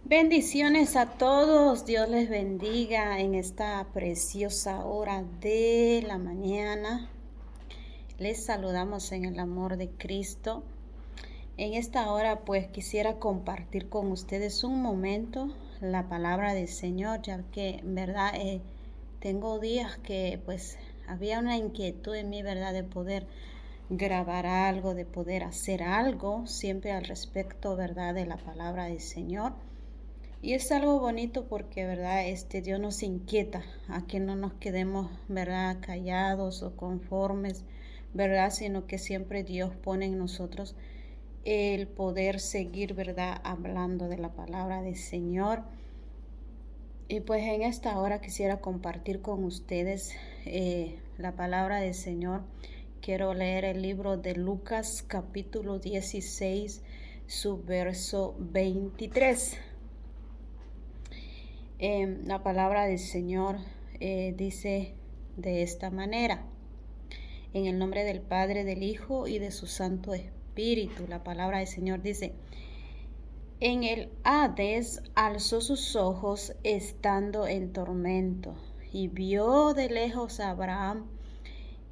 Bendiciones a todos, Dios les bendiga en esta preciosa hora de la mañana. Les saludamos en el amor de Cristo. En esta hora pues quisiera compartir con ustedes un momento la palabra del Señor, ya que en verdad tengo días que pues había una inquietud en mí, verdad, de poder grabar algo, de poder hacer algo, siempre al respecto, verdad, de la palabra del Señor. Y es algo bonito porque, ¿verdad? Dios nos inquieta a que no nos quedemos, ¿verdad? Callados o conformes, ¿verdad? Sino que siempre Dios pone en nosotros el poder seguir, ¿verdad? Hablando de la palabra del Señor. Y pues en esta hora quisiera compartir con ustedes la palabra del Señor. Quiero leer el libro de Lucas capítulo 16, su verso 23. La palabra del Señor dice de esta manera: en el nombre del Padre, del Hijo y de su Santo Espíritu. La palabra del Señor dice: en el Hades alzó sus ojos estando en tormento y vio de lejos a Abraham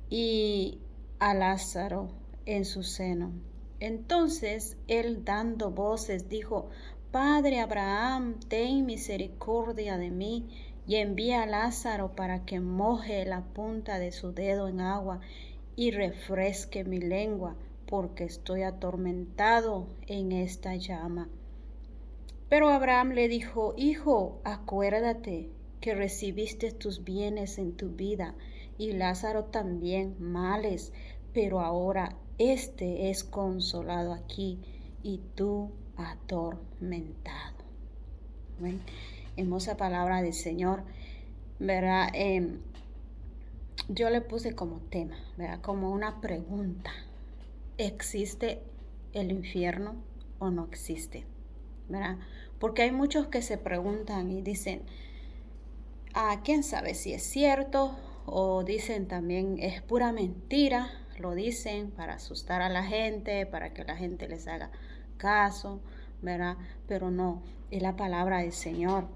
y a Lázaro en su seno. Entonces él, dando voces, dijo: Padre Abraham, ten misericordia de mí y envía a Lázaro para que moje la punta de su dedo en agua y refresque mi lengua, porque estoy atormentado en esta llama. Pero Abraham le dijo: Hijo, acuérdate que recibiste tus bienes en tu vida y Lázaro también males, pero ahora éste es consolado aquí y tú atormentado. Bueno, hermosa palabra del Señor, ¿verdad? Yo le puse como tema, ¿verdad? Como una pregunta: ¿existe el infierno o no existe? ¿Verdad? Porque hay muchos que se preguntan y dicen: ¿quién sabe si es cierto? O dicen también es pura mentira. Lo dicen para asustar a la gente, para que la gente les haga caso, ¿verdad? Pero no, es la palabra del Señor,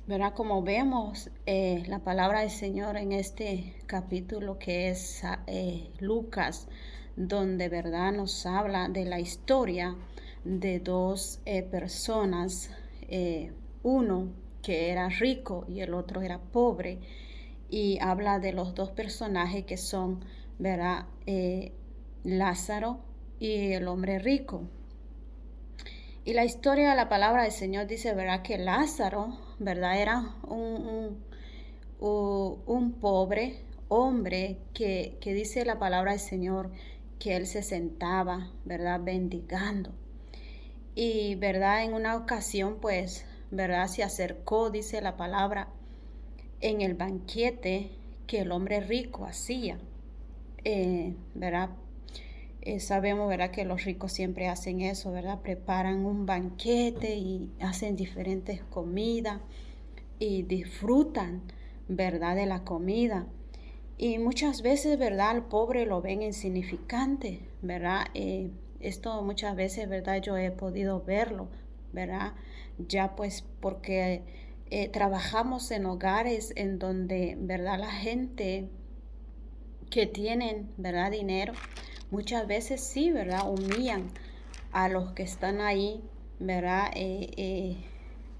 ¿verdad? Como vemos la palabra del Señor en este capítulo que es Lucas, donde, ¿verdad?, nos habla de la historia de dos personas, uno que era rico y el otro era pobre, y habla de los dos personajes que son, ¿verdad?, Lázaro y el hombre rico. Y la historia de la palabra del Señor dice, ¿verdad?, que Lázaro, ¿verdad?, era un pobre hombre que dice la palabra del Señor que él se sentaba, ¿verdad?, bendigando. Y, ¿verdad?, en una ocasión, pues, ¿verdad?, se acercó, dice la palabra, en el banquete que el hombre rico hacía, ¿verdad? Sabemos, ¿verdad?, que los ricos siempre hacen eso, ¿verdad? Preparan un banquete y hacen diferentes comidas y disfrutan, ¿verdad?, de la comida. Y muchas veces, ¿verdad?, al pobre lo ven insignificante, ¿verdad? Esto muchas veces, ¿verdad?, yo he podido verlo, ¿verdad? Ya pues porque trabajamos en hogares en donde, ¿verdad?, la gente que tienen, ¿verdad?, dinero, muchas veces sí, ¿verdad?, humillan a los que están ahí, ¿verdad?,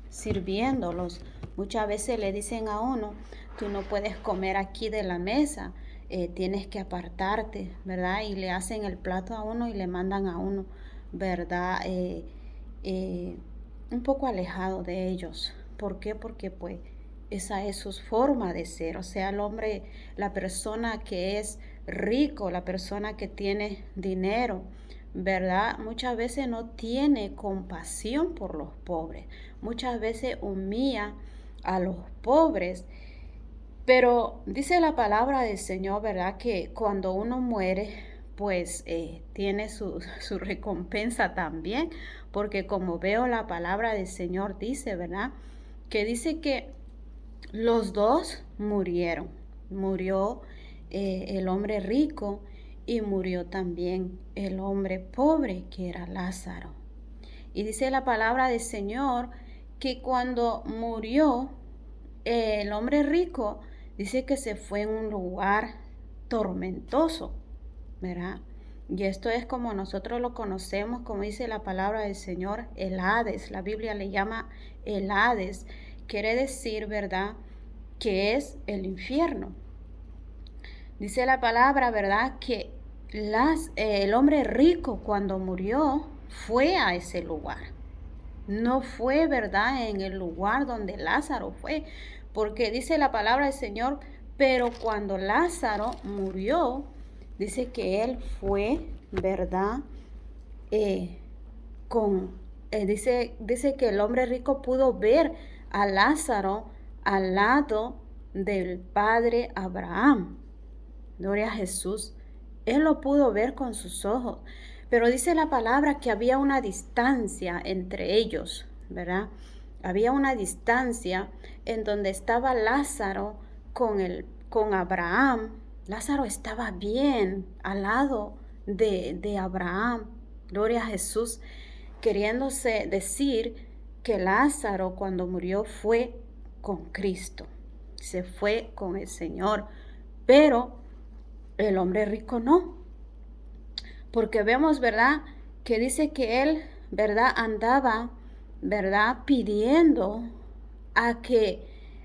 sirviéndolos. Muchas veces le dicen a uno: tú no puedes comer aquí de la mesa, tienes que apartarte, ¿verdad? Y le hacen el plato a uno y le mandan a uno, ¿verdad?, un poco alejado de ellos. ¿Por qué? Porque pues esa es su forma de ser. O sea, el hombre, la persona que es rico, la persona que tiene dinero, ¿verdad?, muchas veces no tiene compasión por los pobres. Muchas veces humilla a los pobres. Pero dice la palabra del Señor, ¿verdad?, que cuando uno muere, pues tiene su recompensa también. Porque como veo la palabra del Señor dice, ¿verdad?, que dice que los dos murieron. Murió el hombre rico y murió también el hombre pobre, que era Lázaro. Y dice la palabra del Señor que cuando murió el hombre rico, dice que se fue en un lugar tormentoso, ¿verdad? Y esto es como nosotros lo conocemos, como dice la palabra del Señor, el Hades. La Biblia le llama el Hades. Quiere decir, ¿verdad?, que es el infierno. Dice la palabra, ¿verdad?, que el hombre rico cuando murió fue a ese lugar. No fue, ¿verdad?, en el lugar donde Lázaro fue, porque dice la palabra del Señor, pero cuando Lázaro murió, dice que él fue, ¿verdad?, dice que el hombre rico pudo ver a Lázaro al lado del padre Abraham. Gloria a Jesús. Él lo pudo ver con sus ojos. Pero dice la palabra que había una distancia entre ellos, ¿verdad? Había una distancia en donde estaba Lázaro con Abraham. Lázaro estaba bien al lado de Abraham. Gloria a Jesús. Queriéndose decir que Lázaro cuando murió fue con Cristo. Se fue con el Señor. Pero el hombre rico no, porque vemos, ¿verdad?, que dice que él, ¿verdad?, andaba, ¿verdad?, pidiendo a que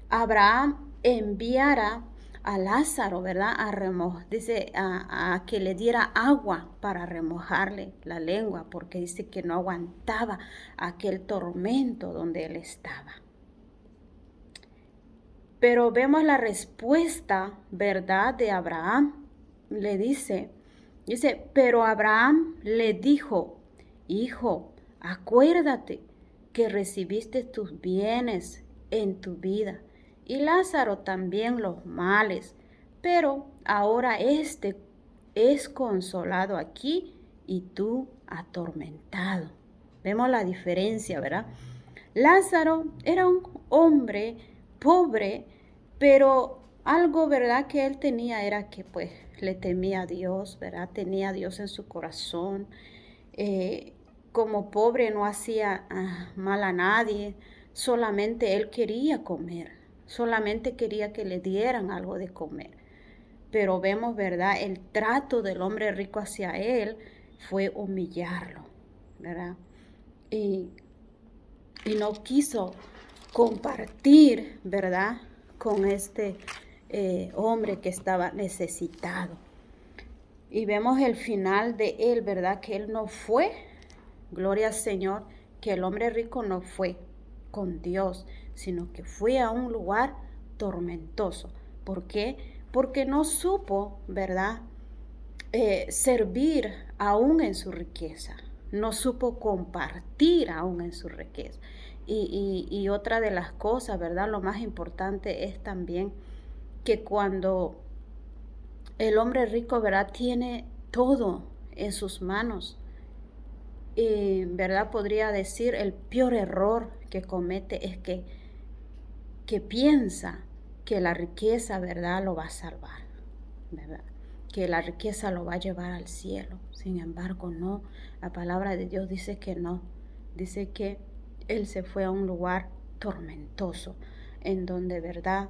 Abraham enviara a Lázaro, ¿verdad?, dice a que le diera agua para remojarle la lengua, porque dice que no aguantaba aquel tormento donde él estaba. Pero vemos la respuesta, ¿verdad?, de Abraham. Le dice, pero Abraham le dijo, hijo, acuérdate que recibiste tus bienes en tu vida y Lázaro también los males, pero ahora este es consolado aquí y tú atormentado. Vemos la diferencia, ¿verdad? Lázaro era un hombre pobre, pero algo, ¿verdad?, que él tenía era que pues le temía a Dios, ¿verdad? Tenía a Dios en su corazón. Como pobre no hacía mal a nadie, solamente él quería comer, solamente quería que le dieran algo de comer. Pero vemos, ¿verdad?, el trato del hombre rico hacia él fue humillarlo, ¿verdad? Y no quiso compartir, ¿verdad?, con este hombre que estaba necesitado. Y vemos el final de él, ¿verdad?, que él no fue, gloria al Señor, que el hombre rico no fue con Dios, sino que fue a un lugar tormentoso. ¿Por qué? Porque no supo, ¿verdad?, servir aún en su riqueza. No supo compartir aún en su riqueza. Y otra de las cosas, ¿verdad?, lo más importante es también que cuando el hombre rico, ¿verdad?, tiene todo en sus manos, ¿verdad?, podría decir el peor error que comete es que piensa que la riqueza, ¿verdad?, lo va a salvar, ¿verdad?, que la riqueza lo va a llevar al cielo. Sin embargo, no. La palabra de Dios dice que no. Dice que él se fue a un lugar tormentoso, en donde, ¿verdad?,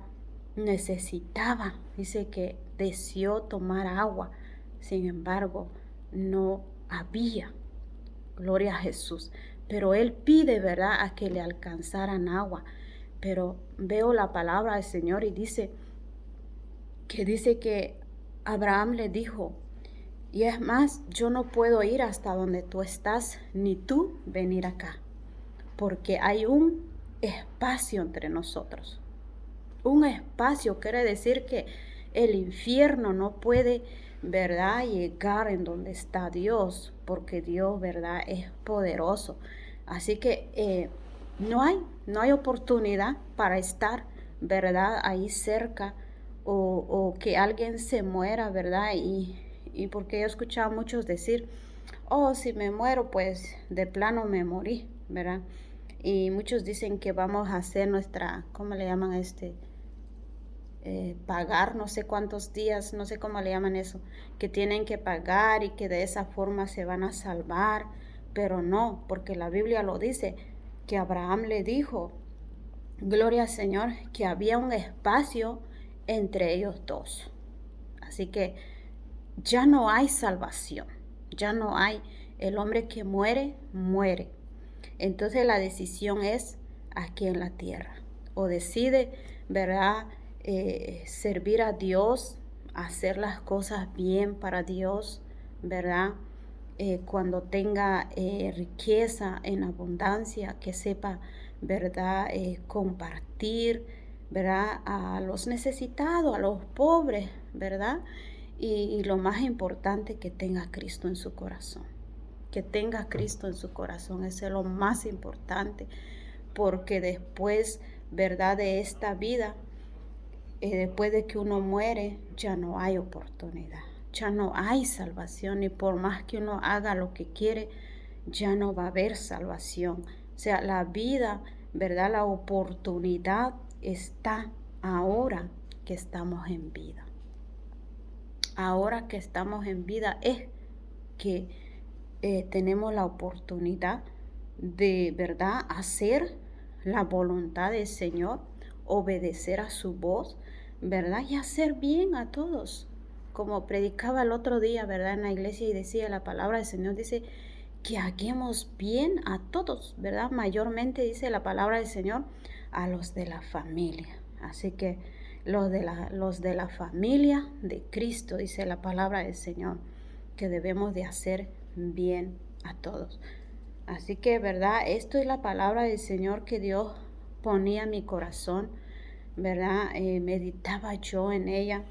necesitaba. Dice que deseó tomar agua. Sin embargo, no había. Gloria a Jesús. Pero él pide, ¿verdad?, a que le alcanzaran agua. Pero veo la palabra del Señor y dice que Abraham le dijo, y es más, yo no puedo ir hasta donde tú estás, ni tú venir acá, porque hay un espacio entre nosotros. Un espacio quiere decir que el infierno no puede, ¿verdad?, llegar en donde está Dios, porque Dios, ¿verdad?, es poderoso. Así que no hay oportunidad para estar, ¿verdad?, ahí cerca o que alguien se muera, ¿verdad? Y porque yo he escuchado a muchos decir, oh, si me muero, pues de plano me morí, ¿verdad? Y muchos dicen que vamos a hacer nuestra, ¿cómo le llaman pagar no sé cuántos días, no sé cómo le llaman eso, que tienen que pagar y que de esa forma se van a salvar. pero no, porque la Biblia lo dice, que Abraham le dijo, gloria al Señor, que había un espacio entre ellos dos. Así que ya no hay salvación, ya no hay. El hombre que muere, muere. Entonces la decisión es aquí en la tierra. O decide, ¿verdad? Servir a Dios, hacer las cosas bien para Dios, ¿verdad? Cuando tenga riqueza en abundancia, que sepa, ¿verdad? Compartir, ¿verdad? A los necesitados, a los pobres, ¿verdad? Y lo más importante, que tenga a Cristo en su corazón. Que tenga a Cristo en su corazón, eso es lo más importante, porque después, ¿verdad? De esta vida, después de que uno muere, ya no hay oportunidad, ya no hay salvación, y por más que uno haga lo que quiere, ya no va a haber salvación. O sea, la vida, ¿verdad? La oportunidad está ahora que estamos en vida. Ahora que estamos en vida es que tenemos la oportunidad de, ¿verdad?, hacer la voluntad del Señor, obedecer a su voz, ¿verdad?, y hacer bien a todos. Como predicaba el otro día, ¿verdad?, en la iglesia, y decía la palabra del Señor, dice que hagamos bien a todos, ¿verdad? Mayormente dice la palabra del Señor a los de la familia. Así que los de la familia de Cristo, dice la palabra del Señor, que debemos de hacer bien a todos. Así que, ¿verdad? Esto es la palabra del Señor que Dios ponía en mi corazón, ¿verdad? Meditaba yo en ella,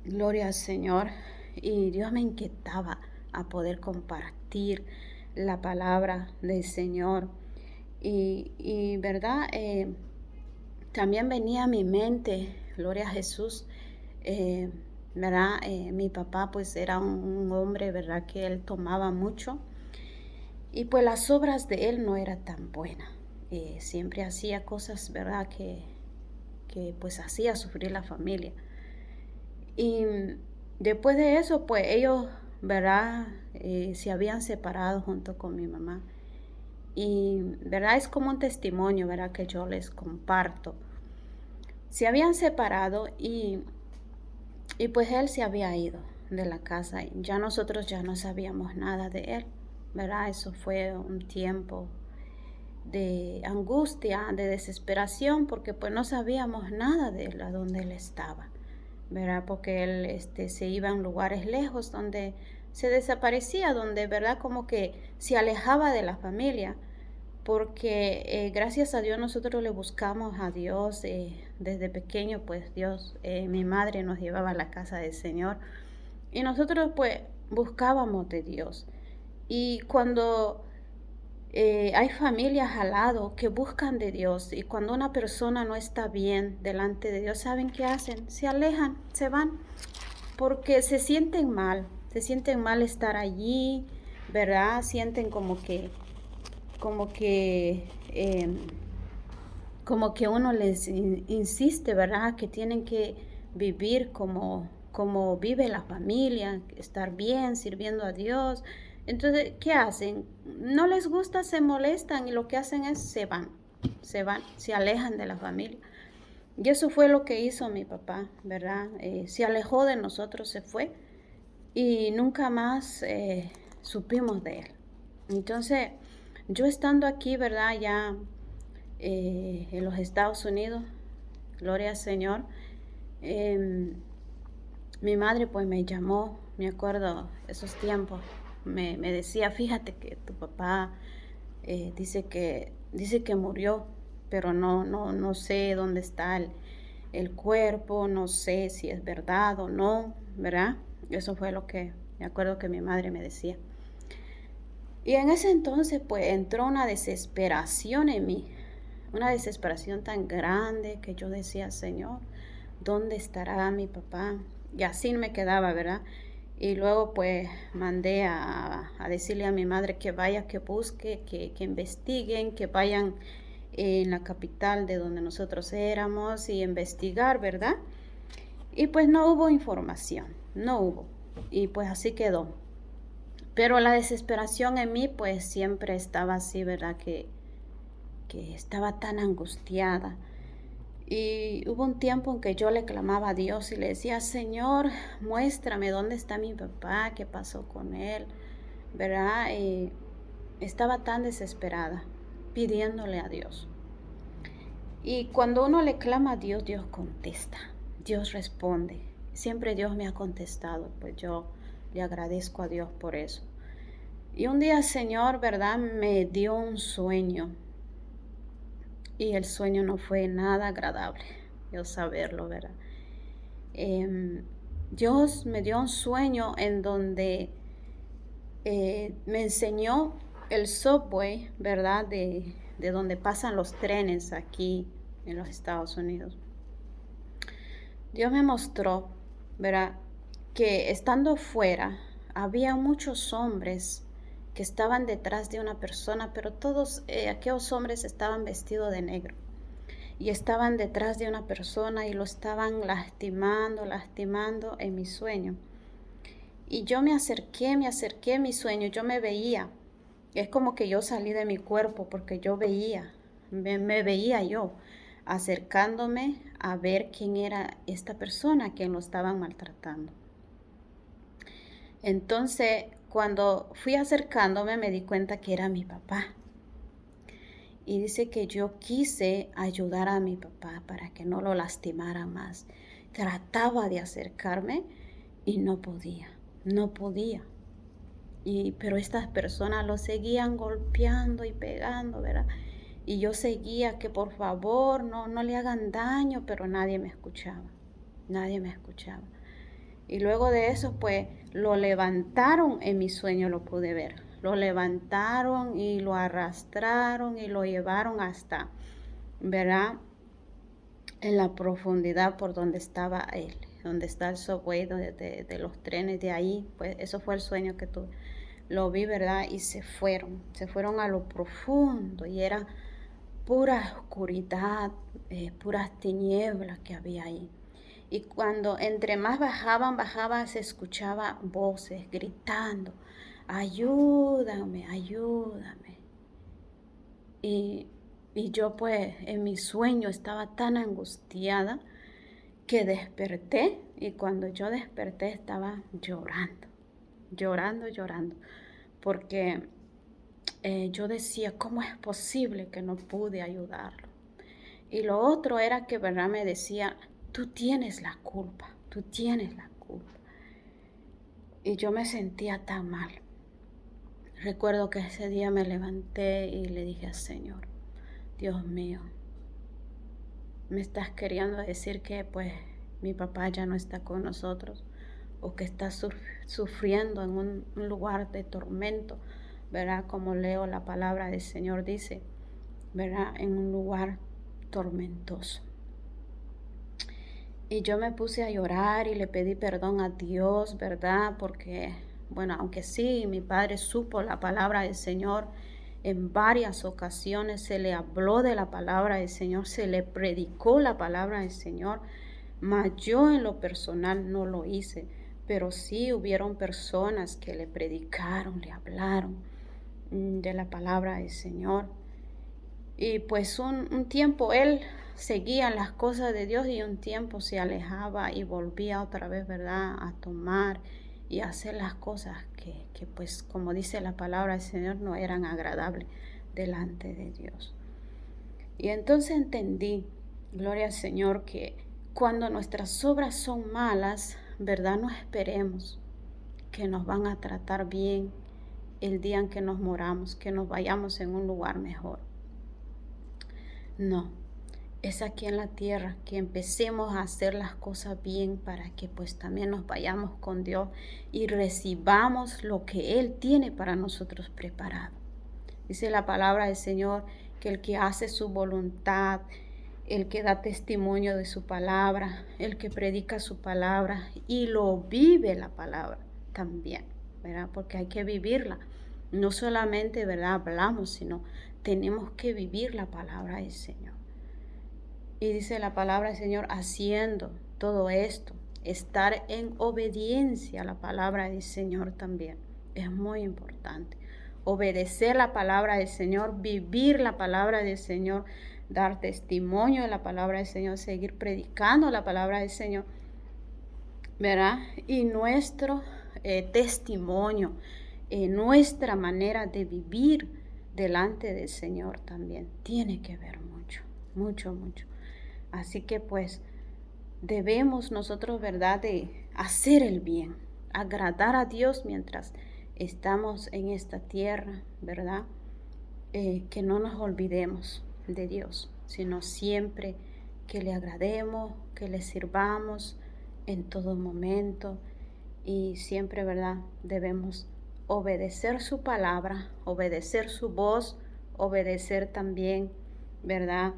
gloria al Señor, y Dios me inquietaba a poder compartir la palabra del Señor. Y ¿verdad? También venía a mi mente, gloria a Jesús, ¿verdad? Mi papá pues era un hombre, ¿verdad?, que él tomaba mucho, y pues las obras de él no eran tan buenas. Siempre hacía cosas, ¿verdad?, que pues hacía sufrir la familia. Y después de eso, pues ellos, ¿verdad?, se habían separado junto con mi mamá. Y, ¿verdad?, es como un testimonio, ¿verdad?, que yo les comparto. Se habían separado y pues él se había ido de la casa. Y ya nosotros ya no sabíamos nada de él, ¿verdad? Eso fue un tiempo de angustia, de desesperación, porque pues no sabíamos nada de él, a dónde él estaba, ¿verdad? Porque él se iba en lugares lejos, donde se desaparecía, donde, ¿verdad?, como que se alejaba de la familia, porque gracias a Dios nosotros le buscamos a Dios desde pequeño. Pues Dios, mi madre nos llevaba a la casa del Señor, y nosotros pues buscábamos de Dios. Y cuando hay familias al lado que buscan de Dios, y cuando una persona no está bien delante de Dios, ¿saben qué hacen? Se alejan, se van, porque se sienten mal estar allí, ¿verdad? Sienten como que uno les insiste, ¿verdad?, que tienen que vivir como vive la familia, estar bien, sirviendo a Dios. Entonces, ¿qué hacen? No les gusta, se molestan, y lo que hacen es se van, se alejan de la familia. Y eso fue lo que hizo mi papá, ¿verdad? Se alejó de nosotros, se fue, y nunca más supimos de él. Entonces, yo estando aquí, ¿verdad?, ya en los Estados Unidos, gloria al Señor, mi madre pues me llamó, me acuerdo esos tiempos, me decía, fíjate que tu papá dice que murió, pero no sé dónde está el cuerpo, no sé si es verdad o no, ¿verdad? Eso fue lo que me acuerdo que mi madre me decía. Y en ese entonces pues entró una desesperación en mí, una desesperación tan grande, que yo decía, Señor, ¿dónde estará mi papá? Y así me quedaba, ¿verdad? Y luego pues mandé a decirle a mi madre que vaya, que busque, que investiguen, que vayan en la capital de donde nosotros éramos, y investigar, ¿verdad? Y pues no hubo información, no hubo. Y pues así quedó. Pero la desesperación en mí pues siempre estaba así, ¿verdad? Que estaba tan angustiada. Y hubo un tiempo en que yo le clamaba a Dios y le decía, Señor, muéstrame dónde está mi papá, qué pasó con él, ¿verdad? Y estaba tan desesperada pidiéndole a Dios. Y cuando uno le clama a Dios, Dios contesta, Dios responde. Siempre Dios me ha contestado, pues yo le agradezco a Dios por eso. Y un día el Señor, ¿verdad?, me dio un sueño. Y el sueño no fue nada agradable, yo saberlo, ¿verdad? Dios me dio un sueño en donde me enseñó el subway, ¿verdad? De donde pasan los trenes aquí en los Estados Unidos. Dios me mostró, ¿verdad?, que estando fuera había muchos hombres que estaban detrás de una persona, pero todos aquellos hombres estaban vestidos de negro y estaban detrás de una persona y lo estaban lastimando en mi sueño. Y yo me acerqué en mi sueño, yo me veía. Es como que yo salí de mi cuerpo porque yo veía, me veía yo acercándome a ver quién era esta persona a quien lo estaban maltratando. Entonces, cuando fui acercándome me di cuenta que era mi papá. Y dice que yo quise ayudar a mi papá para que no lo lastimara más. Trataba de acercarme y no podía. Pero estas personas lo seguían golpeando y pegando, ¿verdad? Y yo seguía que por favor no le hagan daño, pero nadie me escuchaba. Y luego de eso, pues, lo levantaron en mi sueño, lo pude ver. Lo levantaron y lo arrastraron y lo llevaron hasta, ¿verdad?, en la profundidad por donde estaba él, donde está el subway de los trenes de ahí. Pues eso fue el sueño que tuve. Lo vi, ¿verdad? Y se fueron a lo profundo y era pura oscuridad, puras tinieblas que había ahí. Y cuando entre más bajaban, se escuchaba voces gritando, ayúdame. Y yo pues en mi sueño estaba tan angustiada que desperté, y cuando yo desperté estaba llorando, porque yo decía, ¿cómo es posible que no pude ayudarlo? Y lo otro era que, ¿verdad?, me decía, tú tienes la culpa. Y yo me sentía tan mal. Recuerdo que ese día me levanté y le dije al Señor, Dios mío, me estás queriendo decir que pues mi papá ya no está con nosotros, o que está sufriendo en un lugar de tormento, ¿verdad? Como leo la palabra del Señor dice, ¿verdad? En un lugar tormentoso. Y yo me puse a llorar y le pedí perdón a Dios, ¿verdad? Porque, bueno, aunque sí, mi padre supo la palabra del Señor, en varias ocasiones se le habló de la palabra del Señor, se le predicó la palabra del Señor, mas yo en lo personal no lo hice, pero sí hubieron personas que le predicaron, le hablaron de la palabra del Señor. Y pues un tiempo él seguía las cosas de Dios y un tiempo se alejaba y volvía otra vez, ¿verdad?, a tomar y a hacer las cosas que pues como dice la palabra del Señor no eran agradables delante de Dios. Y entonces entendí, gloria al Señor, que cuando nuestras obras son malas, ¿verdad?, no esperemos que nos van a tratar bien el día en que nos moramos, que nos vayamos en un lugar mejor. No, es aquí en la tierra que empecemos a hacer las cosas bien para que pues también nos vayamos con Dios y recibamos lo que Él tiene para nosotros preparado. Dice la palabra del Señor que el que hace su voluntad, el que da testimonio de su palabra, el que predica su palabra y lo vive la palabra también, ¿verdad? Porque hay que vivirla. No solamente, ¿verdad?, hablamos, sino tenemos que vivir la palabra del Señor. Y dice la palabra del Señor, haciendo todo esto, estar en obediencia a la palabra del Señor también. es muy importante. Obedecer la palabra del Señor, vivir la palabra del Señor, dar testimonio de la palabra del Señor, seguir predicando la palabra del Señor, ¿verdad? Y nuestro testimonio, nuestra manera de vivir delante del Señor también tiene que ver mucho, mucho, mucho. Así que pues debemos nosotros, ¿verdad?, de hacer el bien, agradar a Dios mientras estamos en esta tierra, ¿verdad? Que no nos olvidemos de Dios, sino siempre que le agrademos, que le sirvamos en todo momento y siempre, ¿verdad? Debemos obedecer su palabra, obedecer su voz, obedecer también, ¿verdad?,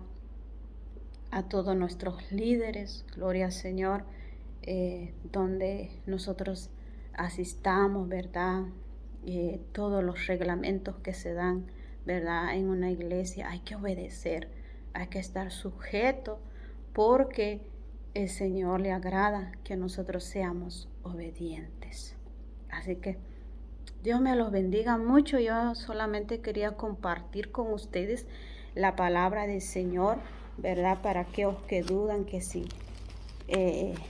a todos nuestros líderes, gloria al Señor, donde nosotros asistamos, ¿verdad? Todos los reglamentos que se dan, ¿verdad? En una iglesia hay que obedecer, hay que estar sujeto porque el Señor le agrada que nosotros seamos obedientes. Así que Dios me los bendiga mucho. Yo solamente quería compartir con ustedes la palabra del Señor, ¿verdad? Para aquellos que dudan que si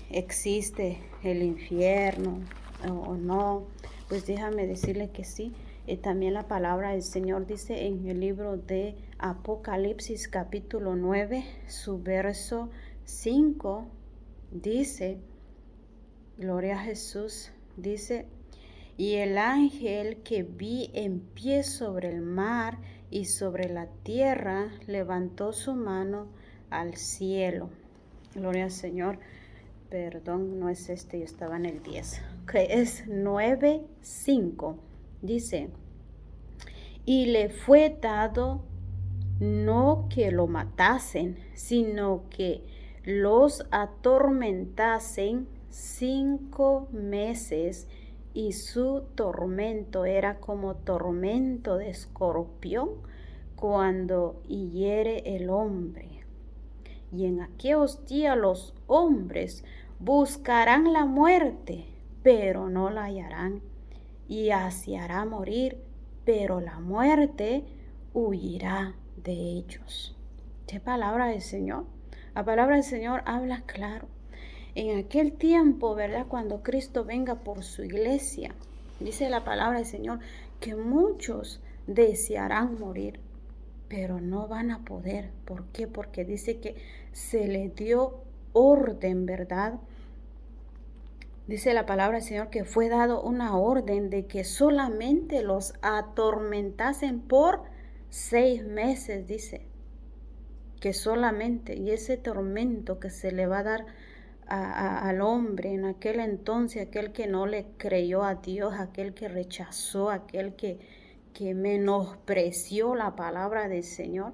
existe el infierno o no, pues déjame decirle que sí. También la palabra del Señor dice en el libro de Apocalipsis capítulo 9, su verso 5, dice, gloria a Jesús, dice: y el ángel que vi en pie sobre el mar y sobre la tierra levantó su mano al cielo. Gloria al Señor. Perdón, no es yo estaba en el 10. Que es 9:5. Dice: y le fue dado no que lo matasen, sino que los atormentasen 5 meses, y su tormento era como tormento de escorpión cuando hiere el hombre. Y en aquellos días los hombres buscarán la muerte, pero no la hallarán, y hará morir, pero la muerte huirá de ellos. ¿Qué palabra del Señor? La palabra del Señor habla claro. En aquel tiempo, ¿verdad?, cuando Cristo venga por su iglesia, dice la palabra del Señor que muchos desearán morir, pero no van a poder. ¿Por qué? Porque dice que se le dio orden, ¿verdad? Dice la palabra del Señor que fue dado una orden de que solamente los atormentasen por 6 meses, dice. Que solamente, y ese tormento que se le va a dar al hombre en aquel entonces, aquel que no le creyó a Dios, aquel que rechazó, aquel que menospreció la palabra del Señor,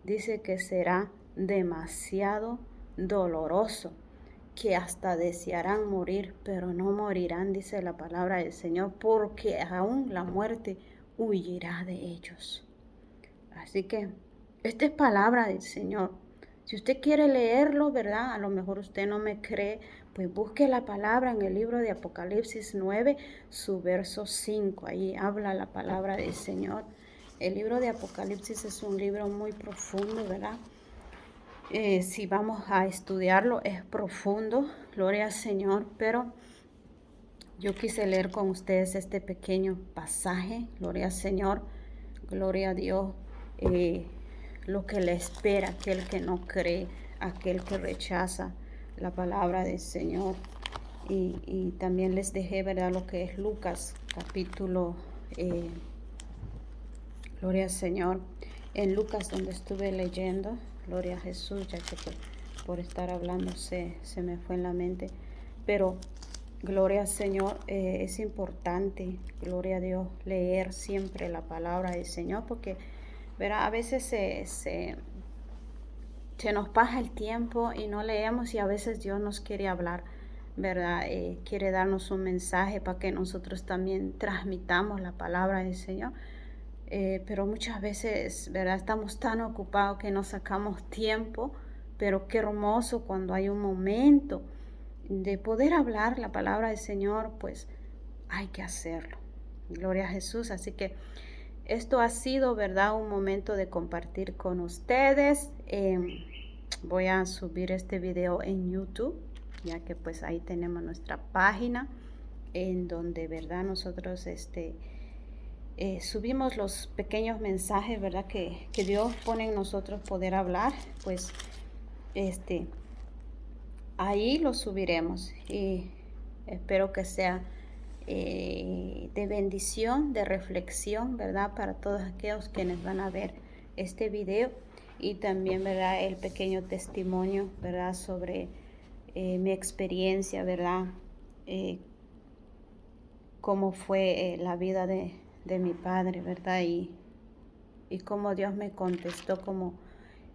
dice que será demasiado doloroso, que hasta desearán morir, pero no morirán, dice la palabra del Señor, porque aún la muerte huirá de ellos. Así que esta es palabra del Señor. Si usted quiere leerlo, ¿verdad? A lo mejor usted no me cree, pues busque la palabra en el libro de Apocalipsis 9, su verso 5. Ahí habla la palabra del Señor. El libro de Apocalipsis es un libro muy profundo, ¿verdad? Si vamos a estudiarlo, es profundo, gloria al Señor, pero yo quise leer con ustedes este pequeño pasaje, gloria al Señor, gloria a Dios. Lo que le espera aquel que no cree, aquel que rechaza la palabra del Señor. Y también les dejé, ¿verdad?, lo que es Lucas, capítulo, gloria al Señor, en Lucas donde estuve leyendo, gloria a Jesús, ya que por estar hablando se me fue en la mente, pero gloria al Señor, es importante, gloria a Dios, leer siempre la palabra del Señor, porque ¿verdad? A veces se nos pasa el tiempo y no leemos, y a veces Dios nos quiere hablar, ¿verdad? Quiere darnos un mensaje para que nosotros también transmitamos la palabra del Señor. Pero muchas veces, ¿verdad?, estamos tan ocupados que no sacamos tiempo, pero qué hermoso cuando hay un momento de poder hablar la palabra del Señor, pues hay que hacerlo. Gloria a Jesús. Así que esto ha sido, ¿verdad? Un momento de compartir con ustedes. Voy a subir este video en YouTube, ya que pues ahí tenemos nuestra página en donde, ¿verdad? Nosotros subimos los pequeños mensajes, ¿verdad? Que Dios pone en nosotros poder hablar, pues ahí los subiremos y espero que sea de bendición, de reflexión, ¿verdad? Para todos aquellos quienes van a ver este video y también, ¿verdad? El pequeño testimonio, ¿verdad? Sobre mi experiencia, ¿verdad? Cómo fue la vida de mi padre, ¿verdad? Y cómo Dios me contestó, como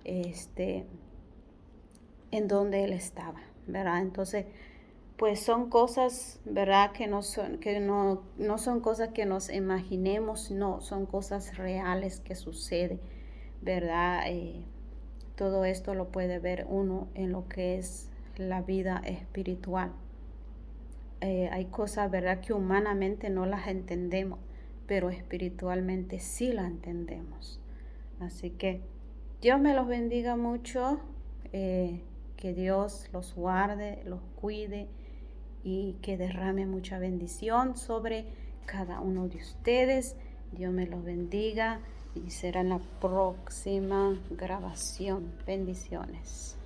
en donde él estaba, ¿verdad? Entonces, pues son cosas, ¿verdad? Que no son cosas que nos imaginemos, no, son cosas reales que suceden, ¿verdad? Todo esto lo puede ver uno en lo que es la vida espiritual. Hay cosas, ¿verdad?, que humanamente no las entendemos, pero espiritualmente sí las entendemos. Así que Dios me los bendiga mucho, que Dios los guarde, los cuide y que derrame mucha bendición sobre cada uno de ustedes. Dios me los bendiga y será en la próxima grabación. Bendiciones.